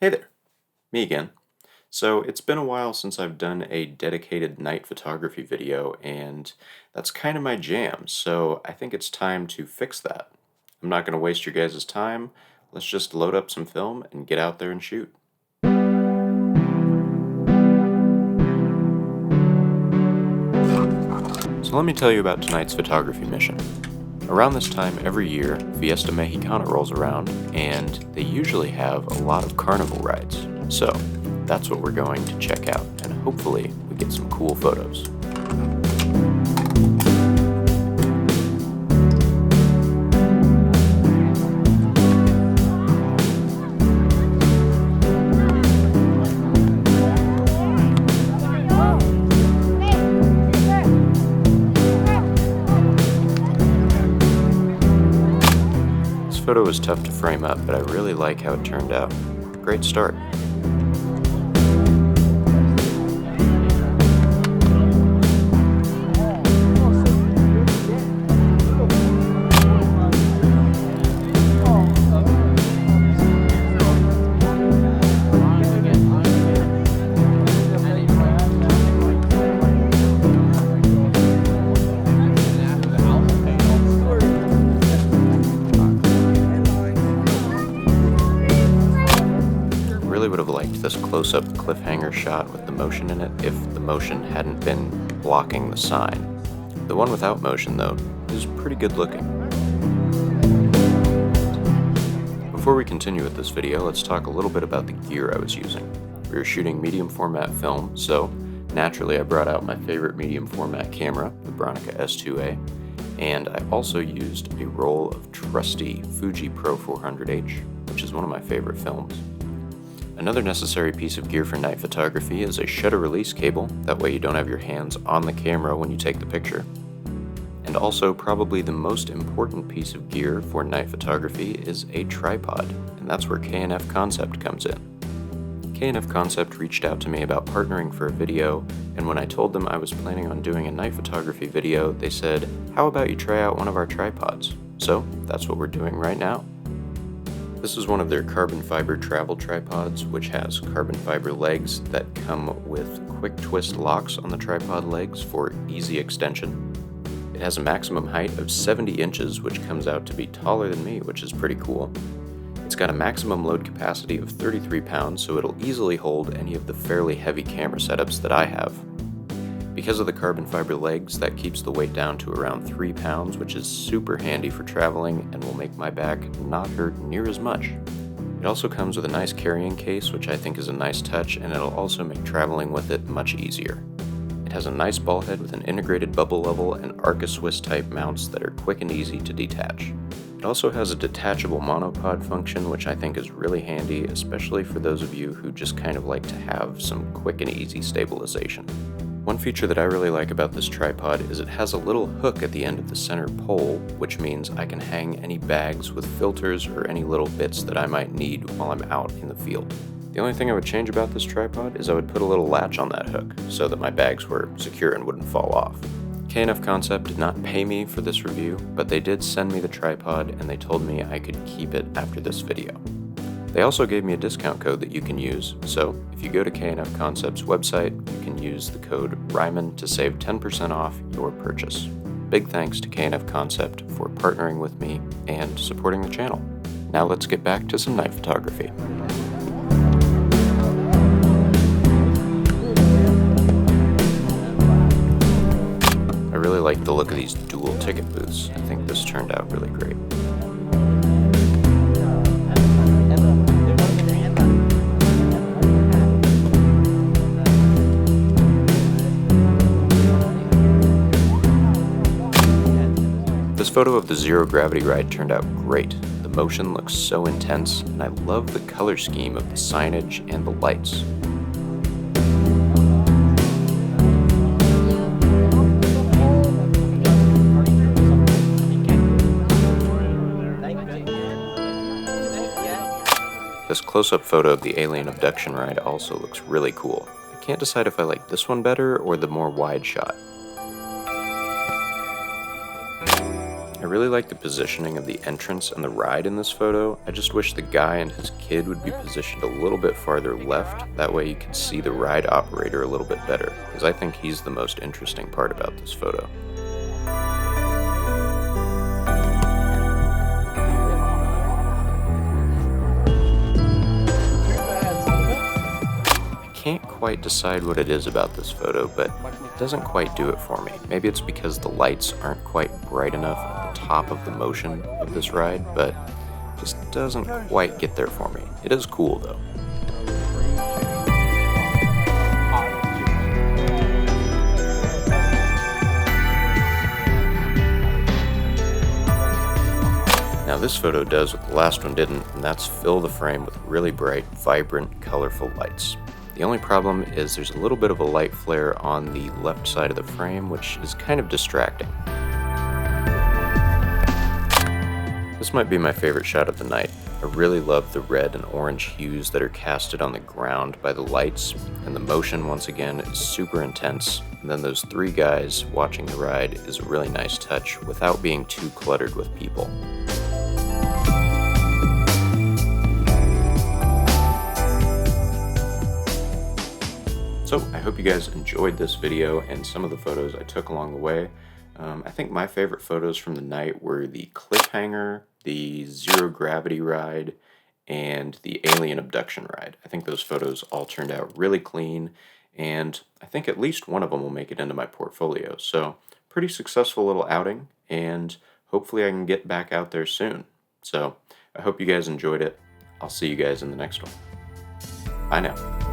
Hey there, me again. So it's been a while since I've done a dedicated night photography video, and that's kind of my jam, so I think it's time to fix that. I'm not going to waste your guys' time. Let's just load up some film and get out there and shoot. So let me tell you about tonight's photography mission. Around this time every year, Fiesta Mexicana rolls around, and they usually have a lot of carnival rides. So that's what we're going to check out, and hopefully we get some cool photos. This photo was tough to frame up, but I really like how it turned out. Great start. Really would have liked this close-up cliffhanger shot with the motion in it if the motion hadn't been blocking the sign. The one without motion, though, is pretty good looking. Before we continue with this video, let's talk a little bit about the gear I was using. We were shooting medium format film, so naturally I brought out my favorite medium format camera, the Bronica S2A, and I also used a roll of trusty Fuji Pro 400H, which is one of my favorite films. Another necessary piece of gear for night photography is a shutter release cable, that way you don't have your hands on the camera when you take the picture. And also, probably the most important piece of gear for night photography is a tripod, and that's where K&F Concept comes in. K&F Concept reached out to me about partnering for a video, and when I told them I was planning on doing a night photography video, they said, "How about you try out one of our tripods?" So that's what we're doing right now. This is one of their carbon fiber travel tripods, which has carbon fiber legs that come with quick twist locks on the tripod legs for easy extension. It has a maximum height of 70 inches, which comes out to be taller than me, which is pretty cool. It's got a maximum load capacity of 33 pounds, so it'll easily hold any of the fairly heavy camera setups that I have. Because of the carbon fiber legs, that keeps the weight down to around 3 pounds, which is super handy for traveling and will make my back not hurt near as much. It also comes with a nice carrying case, which I think is a nice touch, and it'll also make traveling with it much easier. It has a nice ball head with an integrated bubble level and Arca-Swiss type mounts that are quick and easy to detach. It also has a detachable monopod function, which I think is really handy, especially for those of you who just kind of like to have some quick and easy stabilization. One feature that I really like about this tripod is it has a little hook at the end of the center pole, which means I can hang any bags with filters or any little bits that I might need while I'm out in the field. The only thing I would change about this tripod is I would put a little latch on that hook so that my bags were secure and wouldn't fall off. K&F Concept did not pay me for this review, but they did send me the tripod and they told me I could keep it after this video. They also gave me a discount code that you can use, so if you go to K&F Concept's website, you can use the code Reimann to save 10% off your purchase. Big thanks to K&F Concept for partnering with me and supporting the channel. Now let's get back to some night photography. I really like the look of these dual ticket booths. I think this turned out really great. This photo of the zero gravity ride turned out great. The motion looks so intense, and I love the color scheme of the signage and the lights. This close-up photo of the alien abduction ride also looks really cool. I can't decide if I like this one better or the more wide shot. I really like the positioning of the entrance and the ride in this photo. I just wish the guy and his kid would be positioned a little bit farther left. That way you can see the ride operator a little bit better, because I think he's the most interesting part about this photo. Can't quite decide what it is about this photo, but it doesn't quite do it for me. Maybe it's because the lights aren't quite bright enough at the top of the motion of this ride, but it just doesn't quite get there for me. It is cool though. Now this photo does what the last one didn't, and that's fill the frame with really bright, vibrant, colorful lights. The only problem is there's a little bit of a light flare on the left side of the frame, which is kind of distracting. This might be my favorite shot of the night. I really love the red and orange hues that are casted on the ground by the lights, and the motion once again is super intense, and then those three guys watching the ride is a really nice touch without being too cluttered with people. So I hope you guys enjoyed this video and some of the photos I took along the way. I think my favorite photos from the night were the cliffhanger, the zero gravity ride, and the alien abduction ride. I think those photos all turned out really clean, and I think at least one of them will make it into my portfolio. So pretty successful little outing, and hopefully I can get back out there soon. So I hope you guys enjoyed it. I'll see you guys in the next one. Bye now.